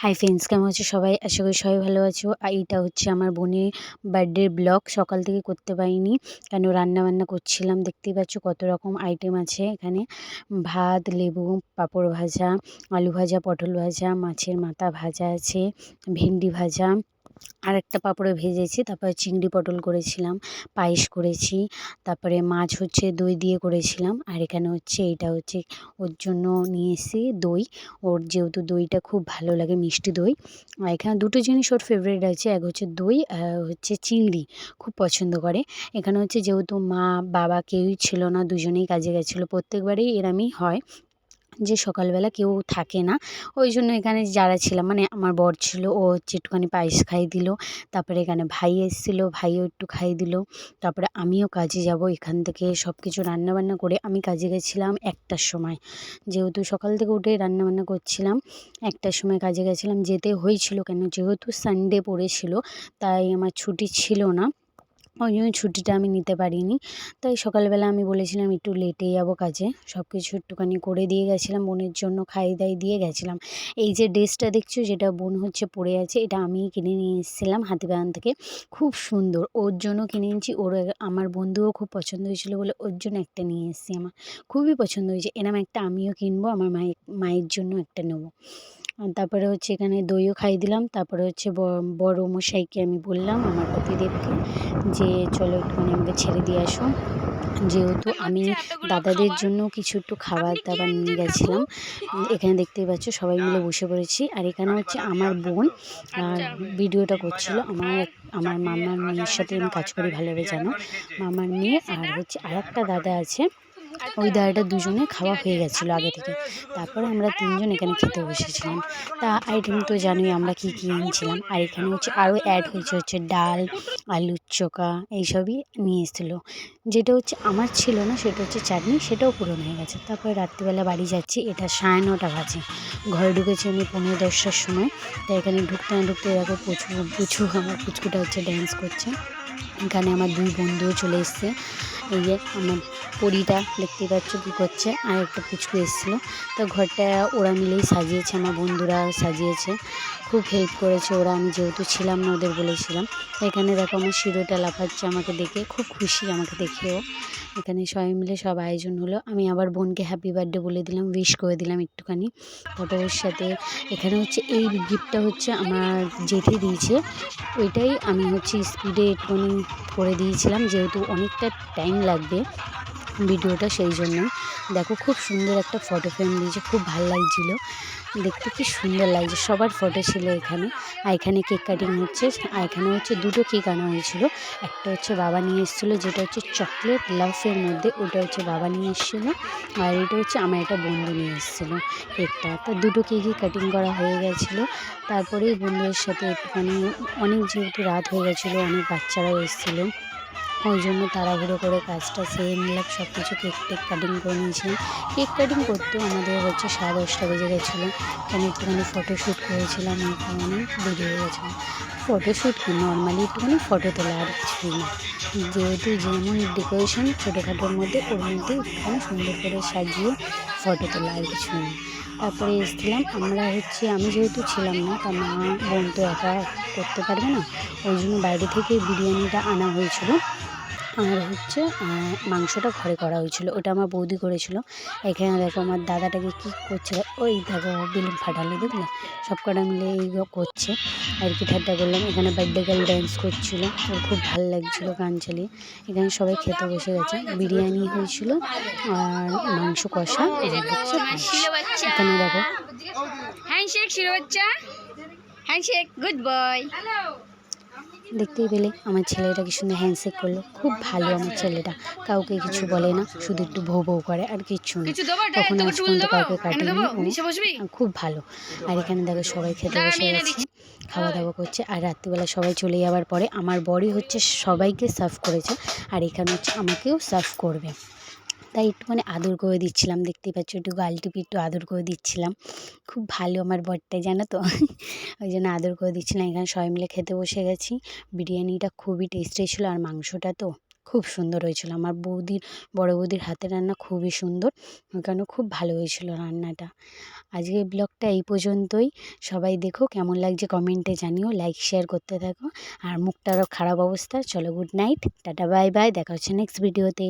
Hi friends, কেমন আছো সবাই? আশা করি সবাই ভালো আছো। এইটা হচ্ছে আমার বোনের বার্থডের ব্লগ। সকাল থেকে করতে পারিনি, কেন রান্নাবান্না করছিলাম। দেখতেই পাচ্ছ কত রকম আইটেম আছে এখানে। ভাত, লেবু, পাঁপড় ভাজা, আলু ভাজা, পটল ভাজা, মাছের মাথা ভাজা আছে, ভেন্ডি ভাজা, আর একটা পাঁপড়ও ভেজেছি। তারপরে চিংড়ি পটল করেছিলাম, পায়েস করেছি। তারপরে মাছ হচ্ছে দই দিয়ে করেছিলাম। আর এখানে হচ্ছে এটা হচ্ছে ওর জন্য নিয়ে এসেছি দই। ওর যেহেতু দইটা খুব ভালো লাগে, মিষ্টি দই। আর এখানে দুটো জিনিস ওর ফেভারিট আছে, এক হচ্ছে দই আর হচ্ছে চিংড়ি, খুব পছন্দ করে। এখানে হচ্ছে যেহেতু মা বাবা কেউই ছিল না, দুজনেই কাজে গেছিলো। প্রত্যেকবারেই এরমই হয় যে সকালবেলা কেউ থাকে না, ওই জন্য এখানে যারা ছিলাম মানে আমার বর ছিল, ও হচ্ছে একটুখানি পায়েস খাইয়ে দিল। তারপরে এখানে ভাই এসেছিলো, ভাইও একটু খাইয়ে দিল। তারপরে আমিও কাজে যাব, এখান থেকে সব কিছু রান্নাবান্না করে আমি কাজে গেছিলাম 1টার সময়। যেহেতু সকাল থেকে উঠে রান্নাবান্না করছিলাম, 1টার সময় কাজে গেছিলাম। যেতে হয়েছিল কেন, যেহেতু সানডে পড়েছিল, তাই আমার ছুটি ছিল না, ওই জন্য ছুটিটা আমি নিতে পারিনি। তাই সকালবেলা আমি বলেছিলাম একটু লেটে যাব কাজে, সব কিছু একটুখানি করে দিয়ে গেছিলাম, বোনের জন্য খাইয়ে দাইয়ে দিয়ে গেছিলাম। এই যে ড্রেসটা দেখছো, যেটা বোন হচ্ছে পরে আছে, এটা আমিই কিনে নিয়ে এসেছিলাম হাতিবাগান থেকে। খুব সুন্দর, ওর জন্য কিনে এনেছি। আমার বন্ধুও খুব পছন্দ হয়েছিল বলে ওর জন্য একটা নিয়ে এসেছি। আমার খুবই পছন্দ হয়েছে, এরম একটা আমিও কিনবো, আমার মায়ের জন্য একটা নেবো। তারপরে হচ্ছে এখানে দইও খাইয়ে দিলাম। তারপরে হচ্ছে বড় মশাইকে আমি বললাম, আমার পতিদেবকে, যে চলো একটুখানি আমাকে ছেড়ে দিয়ে আসো। যেহেতু আমি দাদাদের জন্য কিছু একটু খাবার দাবার নিয়ে গেছিলাম। এখানে দেখতেই পাচ্ছ সবাই মিলে বসে পড়েছি। আর এখানে হচ্ছে আমার বোন আর ভিডিওটা করছিল। আমার মামার মেয়ের সাথে আমি কাজ করি, ভালোভাবে জানো। মামার মেয়ে আর হচ্ছে আর একটা দাদা আছে, ওই দাদাটা দুজনে খাওয়া হয়ে গেছিলো আগে থেকে। তারপরে আমরা 3জন এখানে খেতে বসেছিলাম। তা আইটেম তো জানোই আমরা কী কী এনেছিলাম। আর এখানে হচ্ছে আরও অ্যাড হয়েছে হচ্ছে ডাল, আলুর চোখা, এইসবই নিয়ে এসেছিলো। যেটা হচ্ছে আমার ছিল না, সেটা হচ্ছে চাটনি, সেটাও পূরণ হয়ে গেছে। তারপরে রাত্রিবেলা বাড়ি যাচ্ছি, এটা 9:30 বাজে। ঘরে ঢুকেছি আমি 10:45-টার সময়। তাই এখানে ঢুকতে না ঢুকতে দেখো পুচু আমার পুচকুটা হচ্ছে ড্যান্স করছে। এখানে আমার 2 বন্ধুও চলে এসছে। এই যে আমার পরীটা দেখতেই পাচ্ছ কী করছে, আর একটা পুচকু এসেছিলো। তো ঘরটা ওরা মিলেই সাজিয়েছে, আমার বন্ধুরা সাজিয়েছে, খুব হেল্প করেছে ওরা। আমি যেহেতু ছিলাম না, ওদের বলেছিলাম। এখানে দেখো আমার শিরোটা লাফাচ্ছে আমাকে দেখে, খুব খুশি আমাকে দেখেও। এখানে সবাই মিলে সব আয়োজন হলো। আমি আবার বোনকে হ্যাপি বার্থডে বলে দিলাম, উইশ করে দিলাম একটুখানি। তারপর ওর সাথে এখানে হচ্ছে এই গিফটটা হচ্ছে আমার জেঠি দিয়েছে। ওইটাই আমি হচ্ছে স্পিডে একটুখানি করে দিয়েছিলাম, যেহেতু অনেকটা টাইম লাগবে ভিডিওটা, সেই জন্যই। দেখো খুব সুন্দর একটা ফটো ফ্রেম দিয়েছে, খুব ভালো লাগছিলো দেখতে, কি সুন্দর লাগছে। সবার ফটো ছিল এখানে। আর এখানে কেক কাটিং হচ্ছে। আর এখানে হচ্ছে 2টো কেক আনা হয়েছিল। একটা হচ্ছে বাবা নিয়ে এসেছিলো, যেটা হচ্ছে চকলেট লাভের মধ্যে, ওটা হচ্ছে বাবা নিয়ে এসেছিলো। আর এটা হচ্ছে আমার একটা বন্ধু নিয়ে এসেছিলো কেকটা। তো 2টো কেকই কাটিং করা হয়ে গেছিলো। তারপরেই বন্ধুদের সাথে একটুখানি, অনেক যেহেতু রাত হয়ে গেছিলো, অনেক বাচ্চারাও এসেছিলো, ওই জন্য তাড়াহুড়ো করে কাজটা সেরে নিলাম। সব কিছু কেক টেক কাটিং করে নিয়েছিলাম। কেক কাটিং করতেও আমাদের হচ্ছে 10:30 বেজে গেছিলো। এখানে একটুখানি ফটোশ্যুট করেছিলাম, এই কারণে দেরি হয়ে গেছিলো। ফটোশ্যুট কি, নর্মালি একটুখানি ফটো তোলা, আর কিছুই না। যেহেতু যেমন ডেকোরেশন ছোটোখাটোর মধ্যে, ওর মধ্যে একটুখানি সুন্দর করে সাজিয়ে ফটো তোলা, আর কিছুই না। তারপরে এসেছিলাম আমরা হচ্ছে, আমি যেহেতু ছিলাম না, তা মা বোন তো একা করতে পারবে না, ওই জন্য বাইরে থেকে বিরিয়ানিটা আনা হয়েছিল। আর হচ্ছে মাংসটা ঘরে করা হয়েছিল, ওটা আমার বৌদি করেছিল। এখানে দেখো আমার দাদাটাকে কী করছে, ওই দেখো বেলুন ফাটালো, দেখলে সব কটা মিলে এই করছে আর কি, ঠাট্টা করলাম। এখানে বার্থডে গার্ল ড্যান্স করছিলো, ওর খুব ভালো লাগছিলো গান চালিয়ে। এখানে সবাই খেতে বসে গেছে। বিরিয়ানি হয়েছিল আর মাংস কষা, আর হচ্ছে পায়েস। এখানে দেখো হ্যান্ডশেক শিরো বাচ্চা, হ্যান্ডশেক, গুড বয়। দেখতেই পেলে আমার ছেলেটা কি সুন্দর হ্যান্ডশেক করলো। খুব ভালো আমার ছেলেটা, কাউকে কিছু বলে না, শুধু একটু ভৌ ভৌ করে, আর কিচ্ছু না। কখনো আজ পর্যন্ত কাউকে কাটেনি ও, খুব ভালো। আর এখানে দেখো সবাই খেতে বসে গেছে, খাওয়া দাওয়া করছে। আর রাত্রিবেলা সবাই চলে যাওয়ার পরে আমার বরই হচ্ছে সবাইকে সার্ভ করেছে, আর এখানে হচ্ছে আমাকেও সার্ভ করবে। তাই একটুখানি আদর করে দিচ্ছিলাম, দেখতেই পাচ্ছ একটু গাল টিপে একটু আদর করে দিচ্ছিলাম। খুব ভালো আমার বরটাই, জানো তো। ওই জন্য আদর করে দিচ্ছিলাম। এখানে সবাই মিলে খেতে বসে গেছি। বিরিয়ানিটা খুবই টেস্টি ছিল, আর মাংসটা তো খুব সুন্দর হয়েছিল। আমার বড় বৌদির হাতের রান্না খুবই সুন্দর, ওই কারণে খুব ভালো হয়েছিল রান্নাটা। আজকের ব্লগটা এই পর্যন্তই। সবাই দেখো কেমন লাগছে কমেন্টে জানিও, লাইক শেয়ার করতে থাকো। আর মুখটারও খারাপ অবস্থা। চলো good night, tata bye bye, দেখা হচ্ছে নেক্সট ভিডিওতে।